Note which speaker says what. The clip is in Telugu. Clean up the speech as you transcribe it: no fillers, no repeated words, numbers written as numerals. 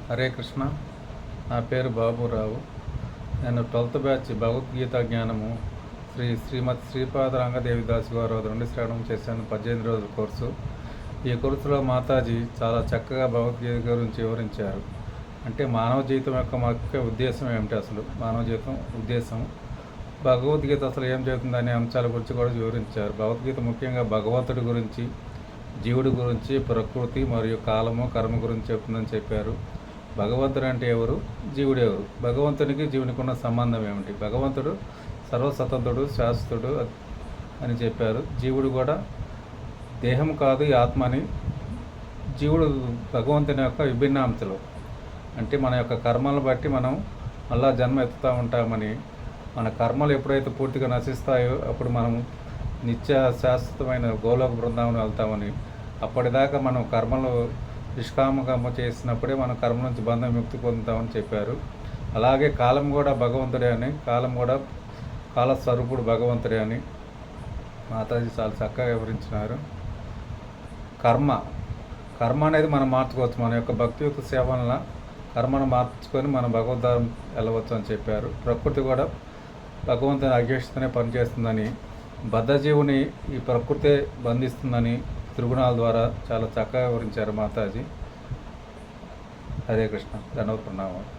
Speaker 1: హరే కృష్ణ. నా పేరు బాబురావు. నేను 12th బ్యాచ్ భగవద్గీత జ్ఞానము శ్రీమతి శ్రీపాద రంగదేవిదాస్ గారి వద్ద నుండి శ్రవణం చేశాను. 18 రోజుల కోర్సు. ఈ కోర్సులో మాతాజీ చాలా చక్కగా భగవద్గీత గురించి వివరించారు. అంటే మానవ జీవితం యొక్క ముఖ్య ఉద్దేశం ఏమిటి, అసలు మానవ జీవితం ఉద్దేశం, భగవద్గీత అసలు ఏం చెబుతుందనే అంశాల గురించి కూడా వివరించారు. భగవద్గీత ముఖ్యంగా భగవంతుడి గురించి, జీవుడి గురించి, ప్రకృతి మరియు కాలము, కర్మ గురించి చెప్తుందని చెప్పారు. భగవంతుడు అంటే ఎవరు, జీవుడు ఎవరు, భగవంతునికి జీవునికి ఉన్న సంబంధం ఏమిటి, భగవంతుడు సర్వస్వతంత్రుడు, శాశ్వతుడు అని చెప్పారు. జీవుడు కూడా దేహం కాదు, ఈ ఆత్మ అని. జీవుడు భగవంతుని యొక్క విభిన్న అంశాలు. అంటే మన యొక్క కర్మలను బట్టి మనం మళ్ళా జన్మ ఎత్తుతూ ఉంటామని, మన కర్మలు ఎప్పుడైతే పూర్తిగా నశిస్తాయో అప్పుడు మనం నిత్య శాశ్వతమైన గోలోక బృందావనం వెళ్తామని, అప్పటిదాకా మనం కర్మలు నిష్కామకర్మ చేసినప్పుడే మనం కర్మ నుంచి బంధం ముక్తి పొందుతామని చెప్పారు. అలాగే కాలం కూడా భగవంతుడే అని, కాలం కూడా కాలస్వరూపుడు భగవంతుడే అని మాతాజీ చాలా చక్కగా వివరించినారు. కర్మ అనేది మనం మార్చుకోవచ్చు. మన యొక్క భక్తియుక్త సేవ వలన కర్మను మార్చుకొని మనం భగవద్ధారం వెళ్ళవచ్చు అని చెప్పారు. ప్రకృతి కూడా భగవంతుని అధ్యక్షతనే పనిచేస్తుందని, బద్ధజీవుని ఈ ప్రకృతే బంధిస్తుందని త్రిగుణాల ద్వారా చాలా చక్కగా వివరించారు మాతాజీ. హరే కృష్ణ. ధన్యవాదాలు.